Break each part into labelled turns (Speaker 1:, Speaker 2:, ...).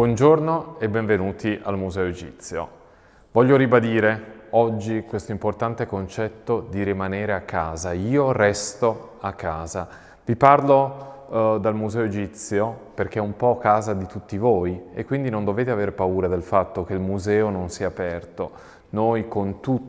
Speaker 1: Buongiorno e benvenuti al Museo Egizio. Voglio ribadire oggi questo importante concetto di rimanere a casa. Io resto a casa. Vi parlo dal Museo Egizio perché è un po' casa di tutti voi e quindi non dovete avere paura del fatto che il museo non sia aperto. Noi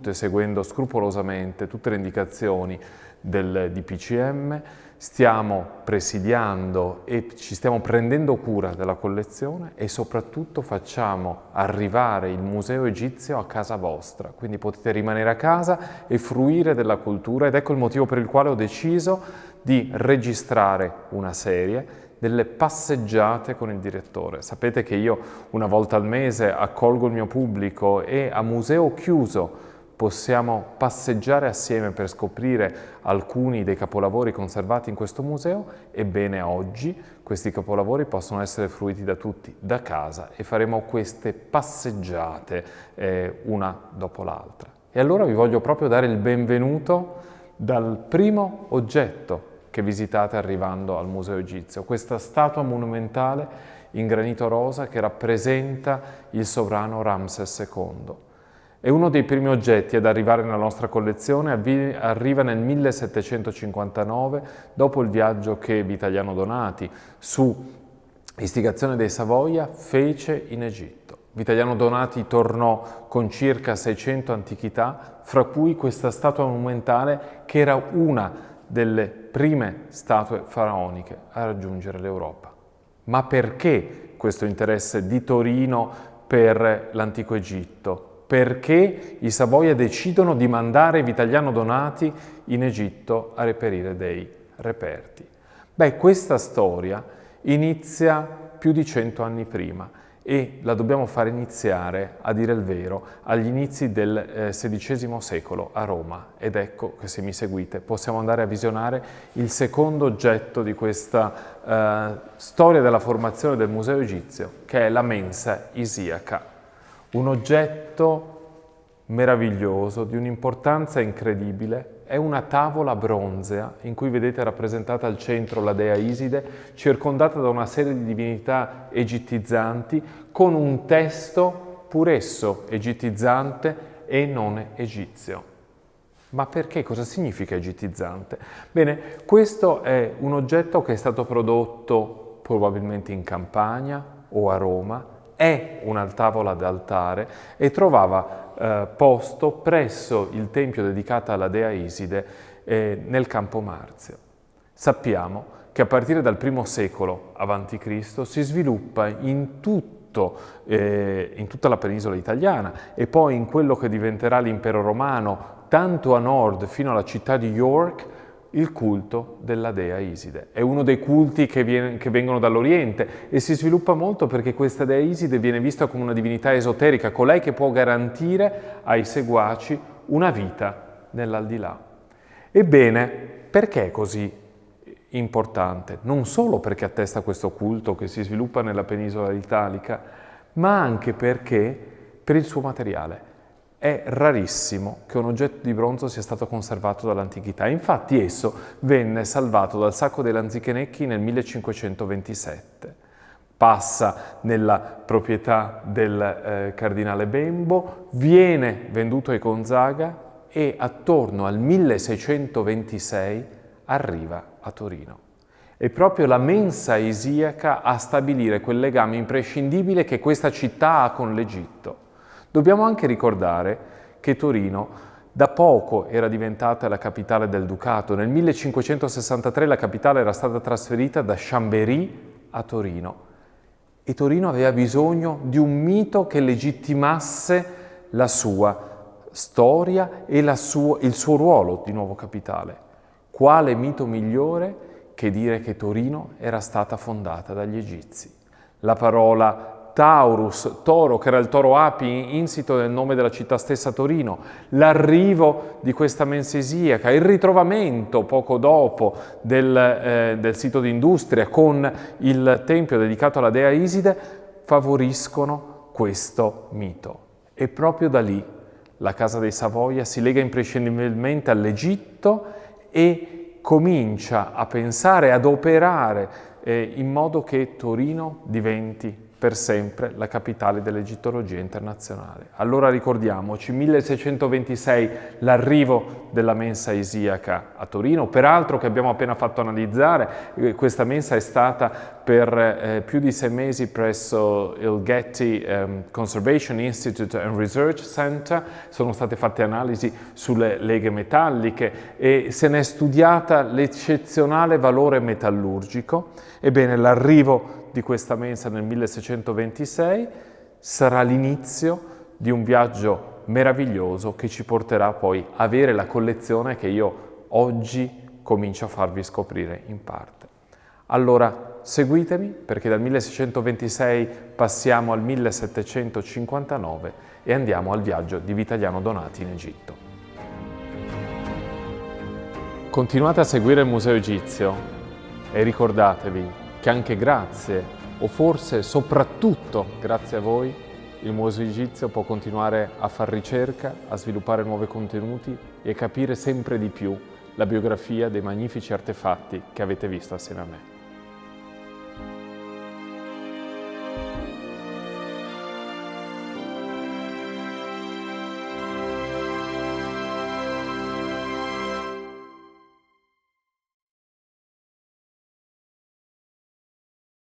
Speaker 1: seguendo scrupolosamente tutte le indicazioni del DPCM, stiamo presidiando e ci stiamo prendendo cura della collezione e soprattutto facciamo arrivare il Museo Egizio a casa vostra, quindi potete rimanere a casa e fruire della cultura ed ecco il motivo per il quale ho deciso di registrare una serie delle passeggiate con il direttore. Sapete che io una volta al mese accolgo il mio pubblico e a museo chiuso possiamo passeggiare assieme per scoprire alcuni dei capolavori conservati in questo museo. Ebbene, oggi questi capolavori possono essere fruiti da tutti da casa e faremo queste passeggiate una dopo l'altra. E allora vi voglio proprio dare il benvenuto dal primo oggetto che visitate arrivando al Museo Egizio, questa statua monumentale in granito rosa che rappresenta il sovrano Ramses II. È uno dei primi oggetti ad arrivare nella nostra collezione, arriva nel 1759, dopo il viaggio che Vitaliano Donati, su istigazione dei Savoia, fece in Egitto. Vitaliano Donati tornò con circa 600 antichità, fra cui questa statua monumentale che era una delle prime statue faraoniche a raggiungere l'Europa. Ma perché questo interesse di Torino per l'antico Egitto? Perché i Savoia decidono di mandare Vitaliano Donati in Egitto a reperire dei reperti. Questa storia inizia più di 100 anni prima e la dobbiamo fare iniziare, a dire il vero, agli inizi del XVI secolo a Roma. Ed ecco che, se mi seguite, possiamo andare a visionare il secondo oggetto di questa storia della formazione del Museo Egizio, che è la mensa isiaca. Un oggetto meraviglioso, di un'importanza incredibile, è una tavola bronzea in cui vedete rappresentata al centro la dea Iside, circondata da una serie di divinità egittizzanti, con un testo pur esso egittizzante e non egizio. Ma perché? Cosa significa egittizzante? Bene, questo è un oggetto che è stato prodotto probabilmente in Campania o a Roma, è una tavola d'altare e trovava posto presso il tempio dedicato alla dea Iside nel Campo Marzio. Sappiamo che a partire dal I secolo a.C. si sviluppa in tutta la penisola italiana e poi in quello che diventerà l'impero romano, tanto a nord fino alla città di York, il culto della dea Iside. È uno dei culti che vengono dall'Oriente e si sviluppa molto perché questa dea Iside viene vista come una divinità esoterica, colei che può garantire ai seguaci una vita nell'aldilà. Ebbene, perché è così importante? Non solo perché attesta questo culto che si sviluppa nella penisola italica, ma anche perché per il suo materiale. È rarissimo che un oggetto di bronzo sia stato conservato dall'antichità. Infatti esso venne salvato dal sacco dei Lanzichenecchi nel 1527. Passa nella proprietà del cardinale Bembo, viene venduto ai Gonzaga e attorno al 1626 arriva a Torino. È proprio la mensa isiaca a stabilire quel legame imprescindibile che questa città ha con l'Egitto. Dobbiamo anche ricordare che Torino da poco era diventata la capitale del ducato. Nel 1563 la capitale era stata trasferita da Chambéry a Torino e Torino aveva bisogno di un mito che legittimasse la sua storia e il suo ruolo di nuovo capitale. Quale mito migliore che dire che Torino era stata fondata dagli egizi? La parola Taurus, toro, che era il toro api, insito nel nome della città stessa Torino, l'arrivo di questa mensa isiaca, il ritrovamento poco dopo del sito di Industria con il tempio dedicato alla dea Iside favoriscono questo mito. E proprio da lì la Casa dei Savoia si lega imprescindibilmente all'Egitto e comincia a pensare, ad operare in modo che Torino diventi per sempre la capitale dell'egittologia internazionale. Allora ricordiamoci, 1626 l'arrivo della mensa isiaca a Torino, peraltro che abbiamo appena fatto analizzare, questa mensa è stata per più di 6 mesi presso il Getty Conservation Institute and Research Center, sono state fatte analisi sulle leghe metalliche e se ne è studiata l'eccezionale valore metallurgico. Ebbene, l'arrivo di questa mensa nel 1626 sarà l'inizio di un viaggio meraviglioso che ci porterà poi a avere la collezione che io oggi comincio a farvi scoprire in parte. Allora seguitemi perché dal 1626 passiamo al 1759 e andiamo al viaggio di Vitaliano Donati in Egitto. Continuate a seguire il Museo Egizio e ricordatevi che anche grazie, o forse soprattutto grazie a voi, il Museo Egizio può continuare a far ricerca, a sviluppare nuovi contenuti e capire sempre di più la biografia dei magnifici artefatti che avete visto assieme a me.